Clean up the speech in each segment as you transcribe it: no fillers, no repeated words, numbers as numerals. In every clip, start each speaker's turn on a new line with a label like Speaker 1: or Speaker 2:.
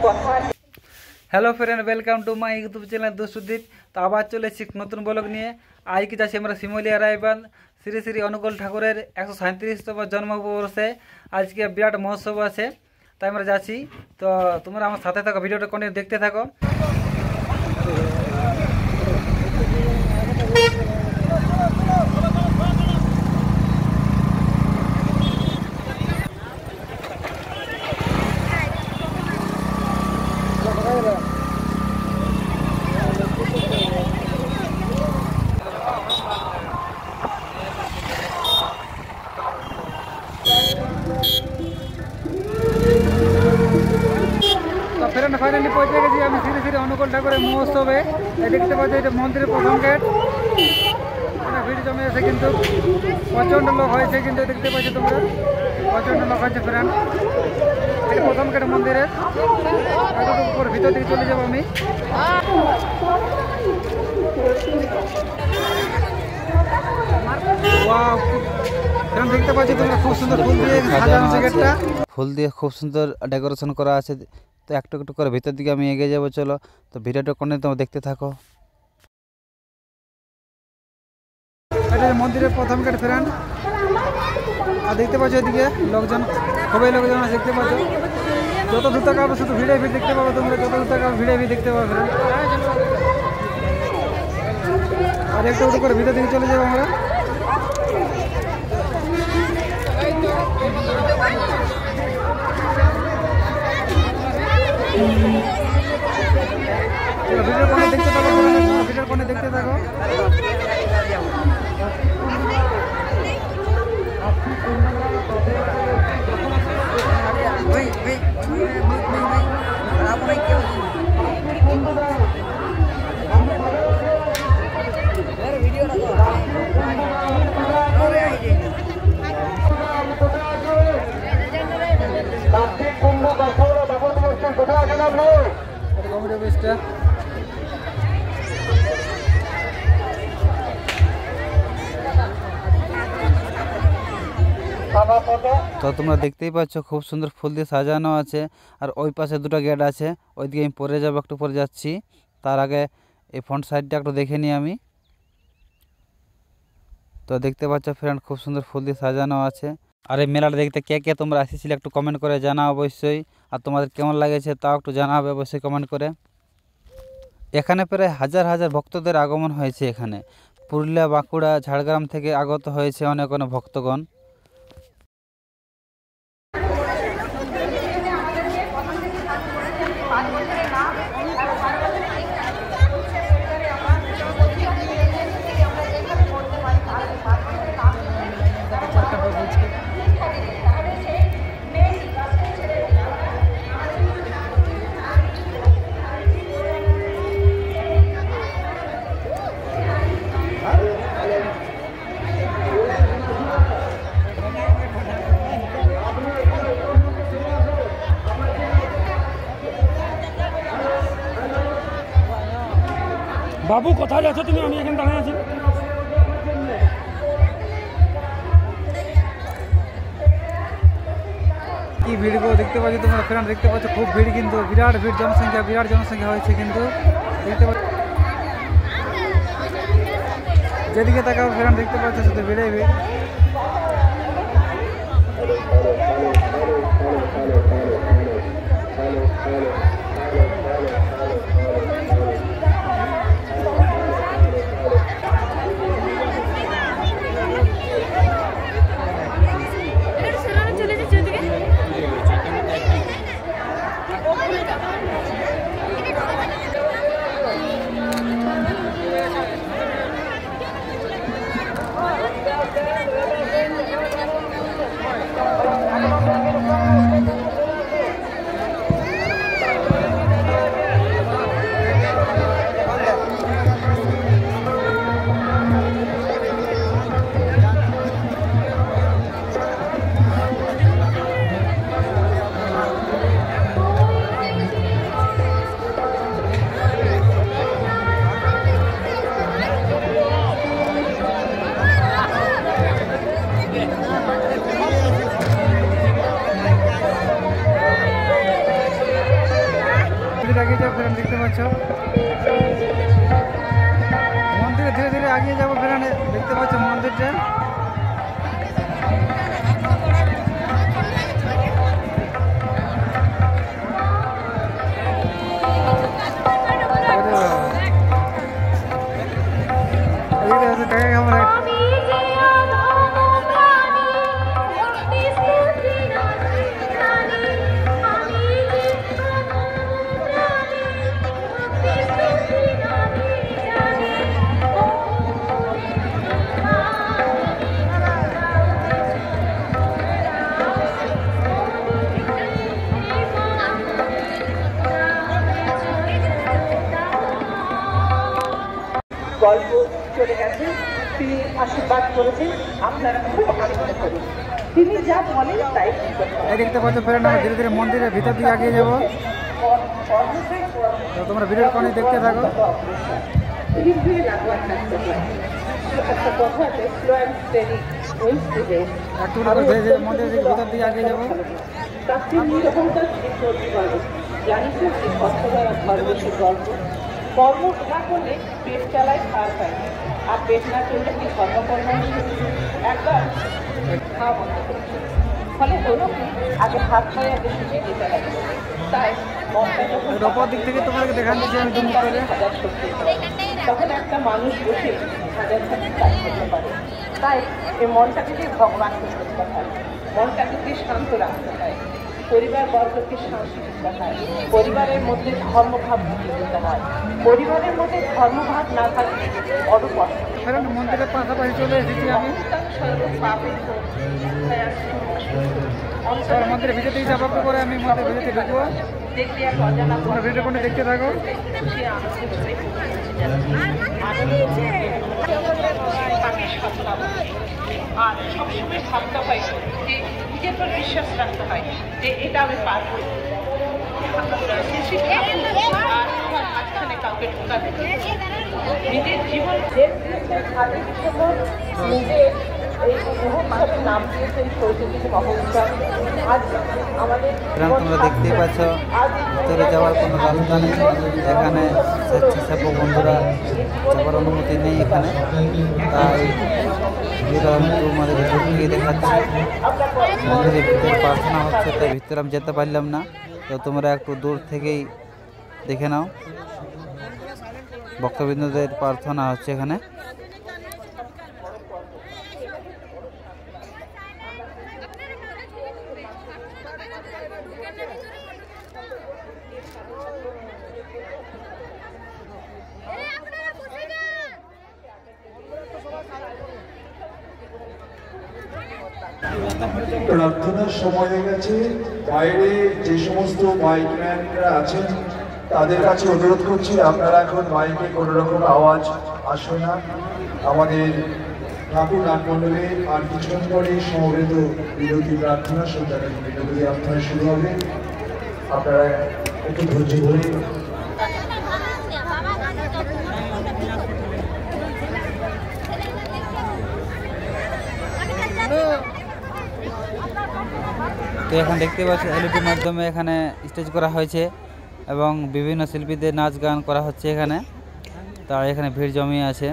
Speaker 1: Hello friend, welcome to my YouTube channel Dostudeep. तो आबार चले नतून ब्लग नहीं आज की जाच्छी आमरा शिमुलिया रायबांध श्री श्री अनुकूल ठाकुरेर 137तम जन्मबर्षे आज के बिराट महोत्सव आछे। ताई आमरा जाच्छी, तो तोमरा आमार साथे थाको, भिडियोटा कन्टिन्यू देखते थाको। फ्रेंड फाइनली पहुँचे गेছি আমি শ্রী শ্রী অনুকূল ঠাকুরের মহোৎসবে। দেখতে পাচ্ছি এটা মন্দিরের প্রথম গেট। ভিড় জমে আছে কিন্তু প্রচণ্ড লোক হয়েছে, কিন্তু দেখতে পাচ্ছি তোমরা প্রচণ্ড লোক হয়েছে ফ্রেন্ড। এটা প্রথম গেট মন্দিরের, উপর ভিতর দিকে চলে যাবো আমি। ফ্রেন্ড দেখতে পাচ্ছি তোমরা খুব সুন্দর ফুল দিয়ে সাজানো আছে গেটটা, ফুল দিয়ে খুব সুন্দর ডেকোরেশন করা আছে। তো একটু একটু করে ভিতর দিকে আমি এগিয়ে যাবো, চলো। তো ভিডিওটা কোনে তোমরা দেখতে থাকো। এটা মন্দিরের প্রথম গেট ফ্রেন্ড। আর দেখতে পাচ্ছ এদিকে লোকজন, খুবই লোকজন আছে দেখতে পাচ্ছ। যত দূর তাকাবো শুধু ভিড়ে ভিড় দেখতে পাবো তোমরা, যত দূর তাকাবো ভিড়ে ভিড় দেখতে পাবো ফ্রেন্ড। আর একটু একটু করে ভিতর দিকে চলে যাবো আমরা। ভিডিওর কোণে দেখতে থাকো, ভিডিওর কোণে দেখতে থাকো। তো তোমরা দেখতেই পাচ্ছ খুব সুন্দর ফুল দিয়ে সাজানো আছে। আর ওই পাশে দুটো গেট আছে, ওইদিকে আমি পরে যাবো, একটু পরে যাচ্ছি। তার আগে এই ফ্রন্ট সাইডটা একটু দেখে নিই আমি। তো দেখতে পাচ্ছ ফ্রেন্ড খুব সুন্দর ফুল দিয়ে সাজানো আছে। আর এই মেলাটা দেখতে কে কে তোমরা আসিছিলে একটু কমেন্ট করে জানাও অবশ্যই। আর তোমাদের কেমন লাগেছে তাও একটু জানাবে অবশ্যই কমেন্ট করে। এখানে প্রায় হাজার হাজার ভক্তদের আগমন হয়েছে। এখানে পুরুলিয়া, বাঁকুড়া, ঝাড়গ্রাম থেকে আগত হয়েছে অনেক অনেক ভক্তগণ।
Speaker 2: বাবু কোথায় যাচ্ছ তুমি? আমি এখানে দাঁড়িয়ে আছি।
Speaker 1: কি ভিড় গো দেখতে পাচ্ছ তোমরা ফ্রেন্ড, দেখতে পাচ্ছ খুব ভিড়, কিন্তু বিরাট ভিড়, জনসংখ্যা বিরাট জনসংখ্যা হয়েছে কিন্তু দেখতে পাচ্ছ। যেদিকে তাকাও ফ্রেন্ড দেখতে পাচ্ছ শুধু ভিড়ে ভিড়। এগিয়ে যাবো ফ্রেন্ড, দেখতে পাচ্ছ মন্দিরে ধীরে ধীরে এগিয়ে যাবো ফ্রেন্ড, দেখতে পাচ্ছ মন্দিরটা।
Speaker 3: গল্প চলে গেছে, তিনি আশীর্বাদ করেছেন, আপনারা খুব আনন্দ করুন। তিনি যা বলেন তাই
Speaker 1: দেখতে পাচ্ছ ফ্রেন্ড, আমরা ধীরে ধীরে মন্দিরের ভিতর দিয়ে এগিয়ে যাবো। তো তোমরা ভিডিওর কোণে দেখতে থাকো।
Speaker 3: একটা কথা আছে, slow and steady wins the race.
Speaker 1: একটু করে ধীরে ধীরে মন্দিরের ভিতর দিয়ে এগিয়ে যাবো।
Speaker 3: তাকে নিরবতা ঠিক করতে পারবে। জানিস না কি কষ্টকর আর ভালোবাসার গল্প? কর্ম না করলে পেট চালায় খাওয়ার পায়, আর পেট না চললে কি কর্মকর্ম একবার খাওয়া বন্ধ করেছে। ফলে হলো কি, আগে ভাত খাওয়াই আগে শুনে যেতে লাগে। তাই মনটা যখন
Speaker 1: অপর দিক থেকে তোমাকে দেখান দিচ্ছি আমি দুম করে।
Speaker 3: হাজার শক্তি তখন একটা মানুষ বসে হাজার শক্তি কাজ করতে পারে। তাই এই মনটাকে দিয়ে ভগবানকে করতে হয়, মনটাকে দিয়ে শান্ত রাখতে হয়, পরিবার বর্গকে শান্তি দিতে হয়, পরিবারের মধ্যে ধর্মভাব ঢুকিয়ে দিতে হয়। পরিবারের মধ্যে ধর্মভাব না থাকলে বড় কষ্ট।
Speaker 1: ফ্রেন্ড মন্দিরের পাশাপাশি চলে এসেছি আমি। মন্দিরের ভিতর থেকে যাবো করে আমি মন্দিরের ভিতরে ঢুকবো।
Speaker 3: দেখতে এক অজানা
Speaker 1: তোমরা ভিডিও কোণে দেখতে থাকো।
Speaker 3: সে আনন্দে ভরে তাকে সাধনা আর সবসময় ভাবতে হয় যে নিজের পর বিশ্বাস রাখতে হয় যে এটা আমি পারবো। মাঝখানে কাউকে ঢোকাতে নিজের জীবন নিজে এই মহোৎসবের নাম দিয়েছেন সরস্বতী মহোৎসব। আজ আমাদের
Speaker 1: তোমরা দেখতেই পাচ্ছ ভিতরে যাওয়ার কোনো রাস্তা নেই, এখানে স্বেচ্ছাসেবক বন্ধুরা যাওয়ার অনুমতি নেই এখানে। তাই ভিতরে আমি তোমাদেরকে ঢুকিয়ে দেখাচ্ছি। মন্দিরের ভিতরে প্রার্থনা হচ্ছে, তাই ভিতরে আমি যেতে পারলাম না। তো তোমরা একটু দূর থেকেই দেখে নাও, ভক্তবৃন্দদের প্রার্থনা হচ্ছে এখানে।
Speaker 4: প্রার্থনার সময় হয়ে গেছে। বাইরে যে সমস্ত মাইকম্যানরা আছেন তাদের কাছে অনুরোধ করছি, আপনারা এখন মাইকে কোনো রকম আওয়াজ আসবে না। আমাদের ঠাকুর নাট মণ্ডলে আর কিছুক্ষণ পরে সমবেত বিরতি প্রার্থনা, সন্ধ্যাকালীন বিরতি প্রার্থনা শুরু হবে। আপনারা একটু ধৈর্য ধরে
Speaker 1: তো এখন দেখতে পাচ্ছি এলইডির মাধ্যমে এখানে স্টেজ করা হয়েছে এবং বিভিন্ন শিল্পীদের নাচ গান করা হচ্ছে এখানে। তাই এখানে ভিড় জমিয়ে আছে।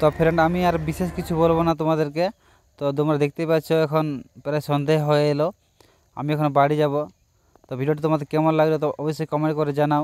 Speaker 1: তো ফ্রেন্ড আমি আর বিশেষ কিছু বলবো না তোমাদেরকে। তো তোমরা দেখতেই পাচ্ছ এখন প্রায় সন্ধে হয়ে এলো, আমি এখন বাড়ি যাব। তো ভিডিওটি তোমাদের কেমন লাগলো তো অবশ্যই কমেন্ট করে জানাও।